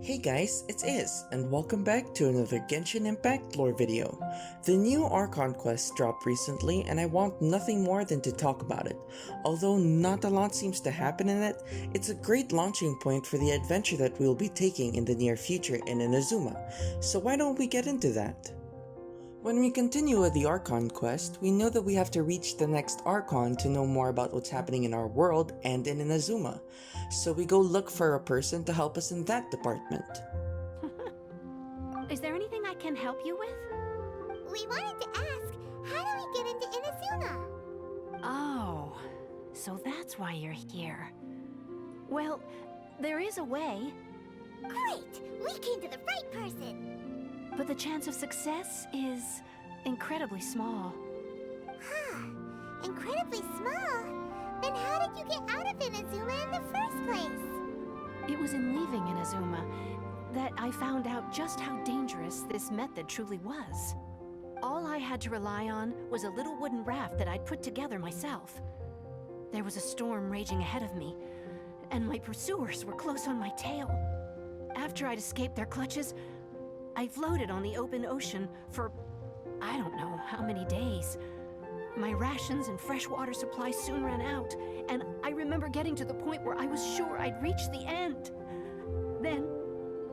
Hey guys, it's Iz, and welcome back to another Genshin Impact lore video. The new Archon quest dropped recently, and I want nothing more than to talk about it. Although not a lot seems to happen in it, it's a great launching point for the adventure that we'll be taking in the near future in Inazuma, so why don't we get into that? When we continue with the Archon quest, we know that we have to reach the next Archon to know more about what's happening in our world and in Inazuma, so we go look for a person to help us in that department. Is there anything I can help you with? We wanted to ask, how do we get into Inazuma? Oh, so that's why you're here. Well, there is a way, Great! We came to the right person! but the chance of success is incredibly small. Huh. Incredibly small? Then how did you get out of Inazuma in the first place? It was in leaving Inazuma that I found out just how dangerous this method truly was. All I had to rely on was a little wooden raft that I'd put together myself. There was a storm raging ahead of me, and my pursuers were close on my tail. After I'd escaped their clutches, I floated on the open ocean for I don't know how many days. My rations and freshwater supplies soon ran out, and I remember getting to the point where I was sure I'd reached the end. Then,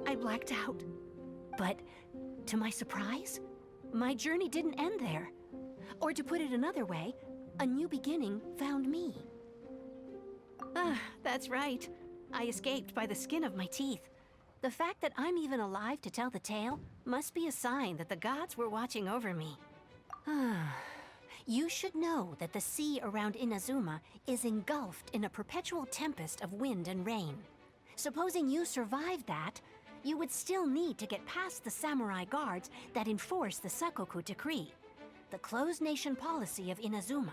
I blacked out. But, to my surprise, my journey didn't end there. Or to put it another way, a new beginning found me. Ah, that's right. I escaped by the skin of my teeth. The fact that I'm even alive to tell the tale must be a sign that the gods were watching over me. You should know that the sea around Inazuma is engulfed in a perpetual tempest of wind and rain. Supposing you survived that, you would still need to get past the samurai guards that enforce the Sakoku Decree, the closed nation policy of Inazuma.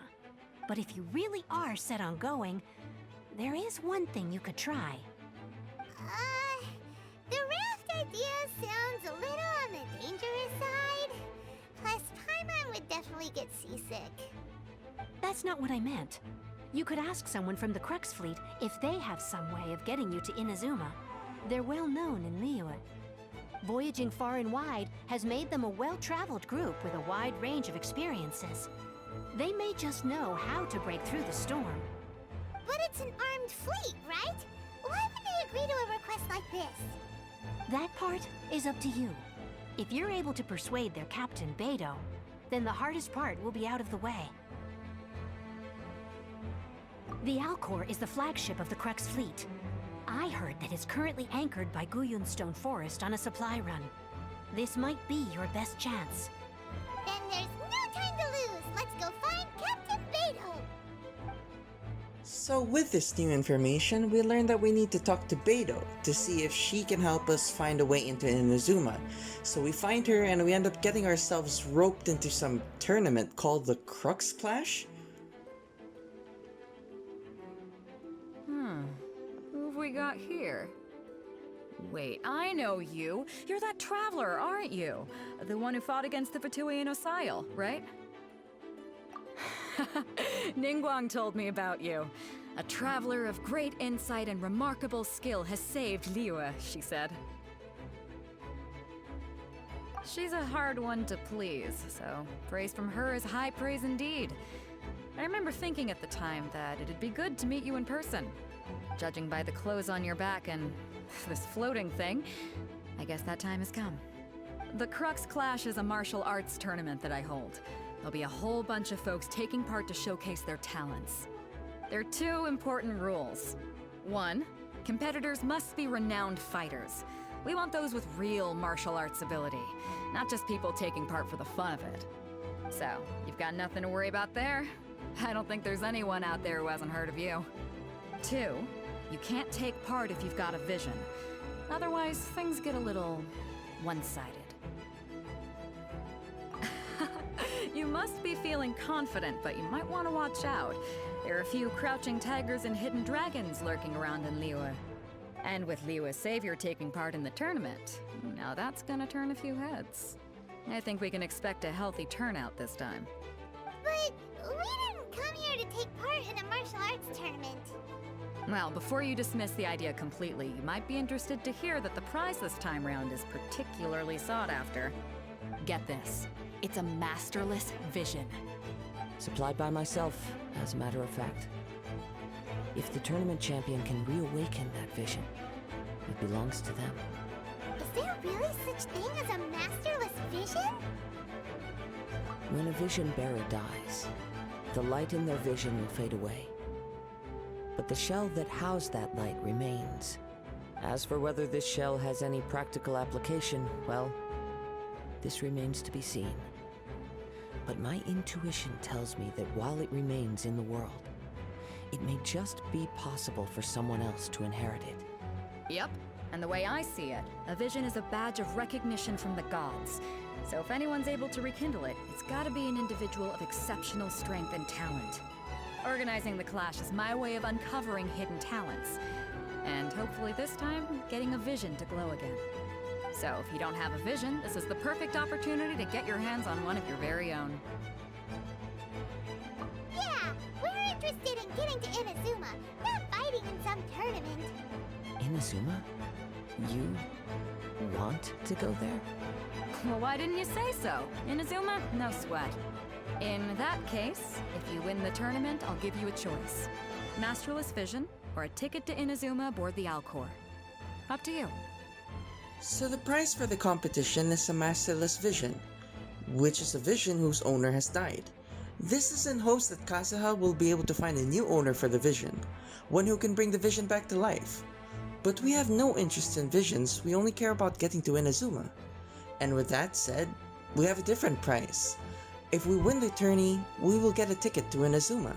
But if you really are set on going, there is one thing you could try. The raft idea sounds a little on the dangerous side. Plus, Paimon would definitely get seasick. That's not what I meant. You could ask someone from the Crux fleet if they have some way of getting you to Inazuma. They're well known in Liyue. Voyaging far and wide has made them a well-traveled group with a wide range of experiences. They may just know how to break through the storm. But it's an armed fleet, right? Why would they agree to a request like this? That part is up to you. If you're able to persuade their captain, Beidou, then the hardest part will be out of the way. The Alcor is the flagship of the Crux fleet. I heard that it's currently anchored by Guyunstone Forest on a supply run. This might be your best chance. Then there's no time to lose. Let's go find Captain Beidou. So with this new information, we learned that we need to talk to Beidou to see if she can help us find a way into Inazuma. So we find her and we end up getting ourselves roped into some tournament called the Crux Clash? Who have we got here? Wait, I know you. You're that traveler, aren't you? The one who fought against the Fatui and Osile, right? Ningguang told me about you. A traveler of great insight and remarkable skill has saved Liyue, she said. She's a hard one to please, so praise from her is high praise indeed. I remember thinking at the time that it'd be good to meet you in person. Judging by the clothes on your back and this floating thing, I guess that time has come. The Crux Clash is a martial arts tournament that I hold. There'll be a whole bunch of folks taking part to showcase their talents. There are two important rules. One, competitors must be renowned fighters. We want those with real martial arts ability, not just people taking part for the fun of it. So, you've got nothing to worry about there. I don't think there's anyone out there who hasn't heard of you. Two, you can't take part if you've got a vision. Otherwise, things get a little one-sided. You must be feeling confident, but you might want to watch out. There are a few crouching tigers and hidden dragons lurking around in Liyue. And with Liyue's savior taking part in the tournament, now that's gonna turn a few heads. I think we can expect a healthy turnout this time. But we didn't come here to take part in a martial arts tournament. Well, before you dismiss the idea completely, you might be interested to hear that the prize this time round is particularly sought after. Get this. It's a masterless vision. Supplied by myself, as a matter of fact. If the tournament champion can reawaken that vision, it belongs to them. Is there really such thing as a masterless vision? When a vision bearer dies, the light in their vision will fade away. But the shell that housed that light remains. As for whether this shell has any practical application, well, this remains to be seen. But my intuition tells me that while it remains in the world, it may just be possible for someone else to inherit it. Yep, and the way I see it, a vision is a badge of recognition from the gods. So if anyone's able to rekindle it, it's gotta be an individual of exceptional strength and talent. Organizing the clash is my way of uncovering hidden talents. And hopefully this time, getting a vision to glow again. So if you don't have a vision, this is the perfect opportunity to get your hands on one of your very own. Yeah, we're interested in getting to Inazuma, not fighting in some tournament. Inazuma? You want to go there? Well, why didn't you say so? Inazuma? No sweat. In that case, if you win the tournament, I'll give you a choice. Masterless Vision, or a ticket to Inazuma aboard the Alcor. Up to you. So the prize for the competition is a masterless vision, which is a vision whose owner has died. This is in hopes that Kazuha will be able to find a new owner for the vision, one who can bring the vision back to life. But we have no interest in visions, we only care about getting to Inazuma. And with that said, we have a different prize. If we win the tourney, we will get a ticket to Inazuma.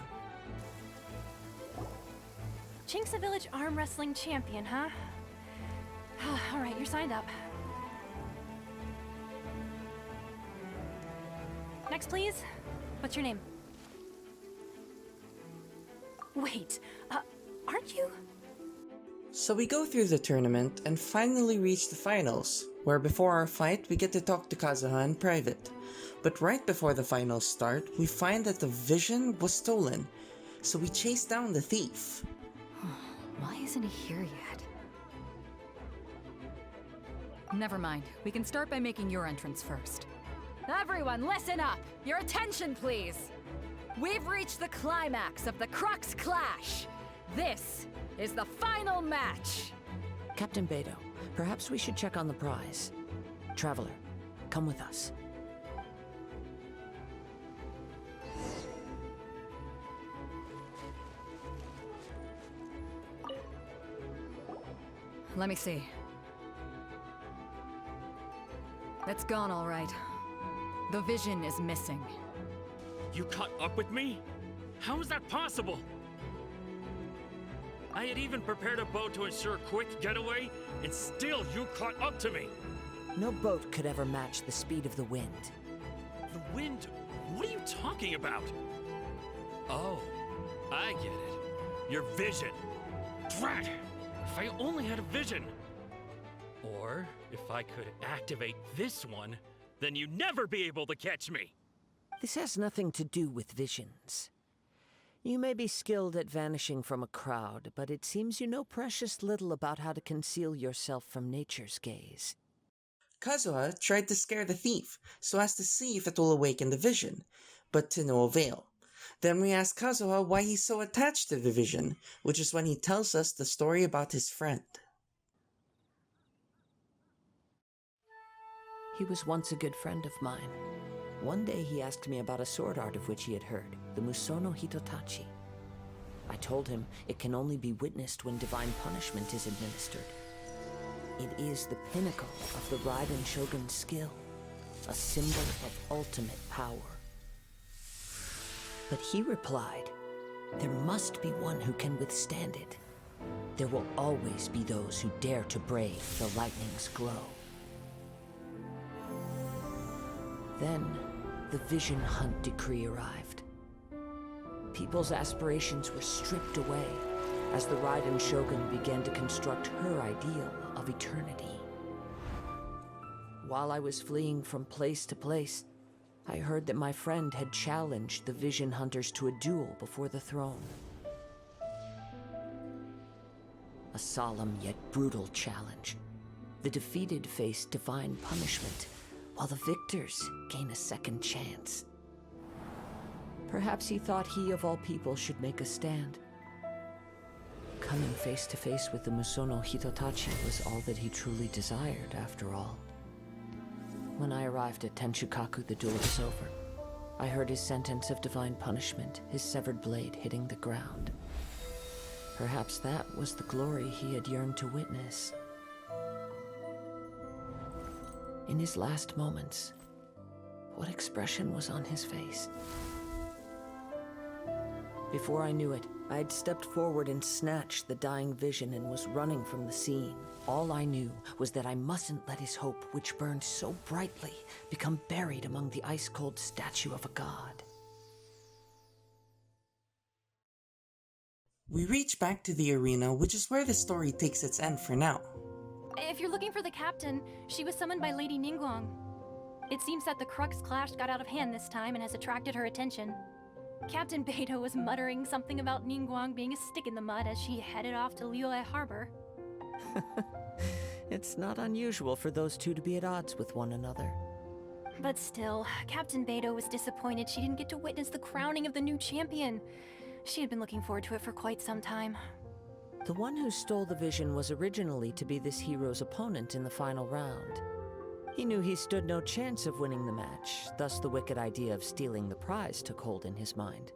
Chinksa Village arm wrestling champion, huh? Alright, you're signed up. Next, please. What's your name? Wait, aren't you? So we go through the tournament and finally reach the finals, where before our fight we get to talk to Kazuha in private. But right before the finals start, we find that the vision was stolen, so we chase down the thief. Why isn't he here yet? Never mind. We can start by making your entrance first. Everyone, listen up! Your attention, please! We've reached the climax of the Crux clash! This is the final match! Captain Beto, perhaps we should check on the prize. Traveler, come with us. Let me see. It's gone, all right. The vision is missing. You caught up with me? How is that possible? I had even prepared a boat to ensure a quick getaway, and still you caught up to me! No boat could ever match the speed of the wind. The wind? What are you talking about? Oh, I get it. Your vision. Drat! If I only had a vision! Or, if I could activate this one, then you'd never be able to catch me! This has nothing to do with visions. You may be skilled at vanishing from a crowd, but it seems you know precious little about how to conceal yourself from nature's gaze. Kazuha tried to scare the thief, so as to see if it will awaken the vision, but to no avail. Then we ask Kazuha why he's so attached to the vision, which is when he tells us the story about his friend. He was once a good friend of mine. One day he asked me about a sword art of which he had heard, the Musono Hitotachi. I told him it can only be witnessed when divine punishment is administered. It is the pinnacle of the Raiden Shogun's skill, a symbol of ultimate power. But he replied, there must be one who can withstand it. There will always be those who dare to brave the lightning's glow. Then, the Vision Hunt decree arrived. People's aspirations were stripped away as the Raiden Shogun began to construct her ideal of eternity. While I was fleeing from place to place, I heard that my friend had challenged the Vision Hunters to a duel before the throne. a solemn yet brutal challenge. The defeated face divine punishment, while the victors gain a second chance. Perhaps he thought he of all people should make a stand. Coming face to face with the Musono Hitotachi was all that he truly desired, after all. When I arrived at Tenshukaku, the duel was over. I heard his sentence of divine punishment, his severed blade hitting the ground. Perhaps that was the glory he had yearned to witness. In his last moments, what expression was on his face? Before I knew it, I had stepped forward and snatched the dying vision and was running from the scene. All I knew was that I mustn't let his hope, which burned so brightly, become buried among the ice-cold statue of a god. We reach back to the arena, which is where the story takes its end for now. If you're looking for the captain, she was summoned by Lady Ningguang. It seems that the Crux clash got out of hand this time and has attracted her attention. Captain Beidou was muttering something about Ningguang being a stick in the mud as she headed off to Liyue Harbor. It's not unusual for those two to be at odds with one another. But still, Captain Beidou was disappointed she didn't get to witness the crowning of the new champion. She had been looking forward to it for quite some time. The one who stole the vision was originally to be this hero's opponent in the final round. He knew he stood no chance of winning the match, thus the wicked idea of stealing the prize took hold in his mind.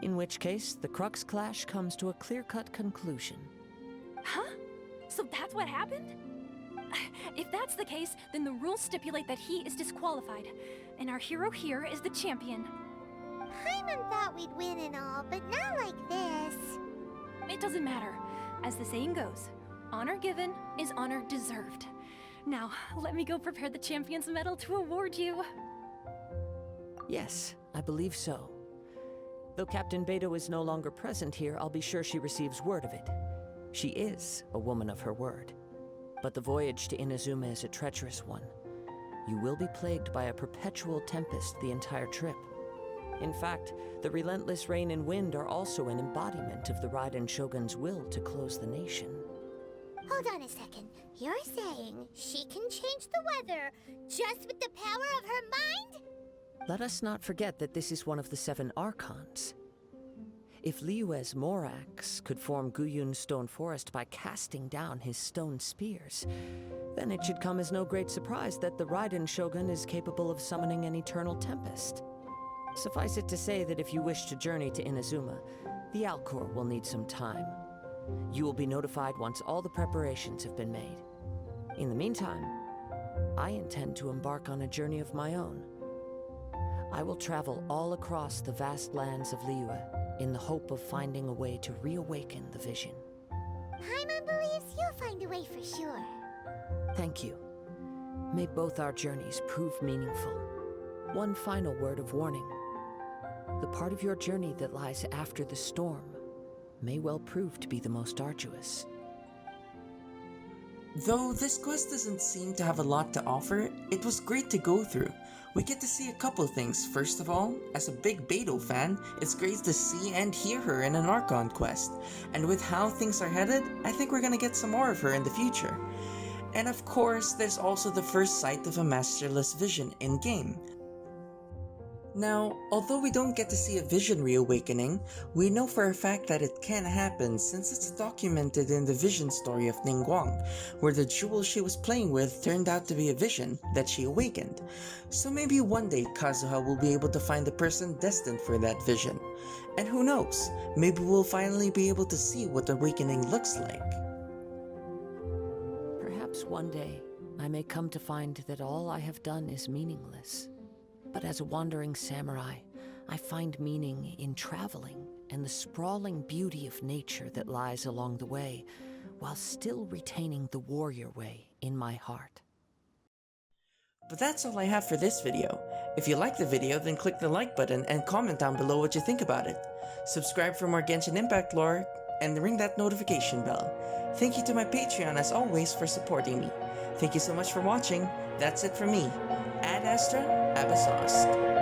In which case, the Crux clash comes to a clear-cut conclusion. Huh? So that's what happened? If that's the case, then the rules stipulate that he is disqualified, and our hero here is the champion. Paimon thought we'd win and all, but not like this. It doesn't matter. As the saying goes, honor given is honor deserved. Now, let me go prepare the champion's medal to award you. Yes, I believe so. Though Captain Beidou is no longer present here, I'll be sure she receives word of it. She is a woman of her word. But the voyage to Inazuma is a treacherous one. You will be plagued by a perpetual tempest the entire trip. In fact, the relentless rain and wind are also an embodiment of the Raiden Shogun's will to close the nation. Hold on a second. You're saying she can change the weather just with the power of her mind? Let us not forget that this is one of the 7 Archons. If Liyue's Morax could form Guyun's stone forest by casting down his stone spears, then it should come as no great surprise that the Raiden Shogun is capable of summoning an eternal tempest. Suffice it to say that if you wish to journey to Inazuma, the Alcor will need some time. You will be notified once all the preparations have been made. In the meantime, I intend to embark on a journey of my own. I will travel all across the vast lands of Liyue in the hope of finding a way to reawaken the vision. Paimon believes you'll find a way for sure. Thank you. May both our journeys prove meaningful. One final word of warning. The part of your journey that lies after the storm may well prove to be the most arduous. Though this quest doesn't seem to have a lot to offer, it was great to go through. We get to see a couple things. First of all, as a big Beidou fan, it's great to see and hear her in an Archon quest. And with how things are headed, I think we're gonna get some more of her in the future. And of course, there's also the first sight of a masterless vision in-game. Now, although we don't get to see a vision reawakening, we know for a fact that it can happen since it's documented in the vision story of Ningguang, where the jewel she was playing with turned out to be a vision that she awakened. So maybe one day Kazuha will be able to find the person destined for that vision. And who knows, maybe we'll finally be able to see what awakening looks like. Perhaps one day, I may come to find that all I have done is meaningless. But as a wandering samurai, I find meaning in traveling and the sprawling beauty of nature that lies along the way, while still retaining the warrior way in my heart. But that's all I have for this video. If you like the video, then click the like button and comment down below what you think about it. Subscribe for more Genshin Impact lore, and ring that notification bell. Thank you to my Patreon as always for supporting me. Thank you so much for watching. That's it from me. Ad Astra Abyssosque.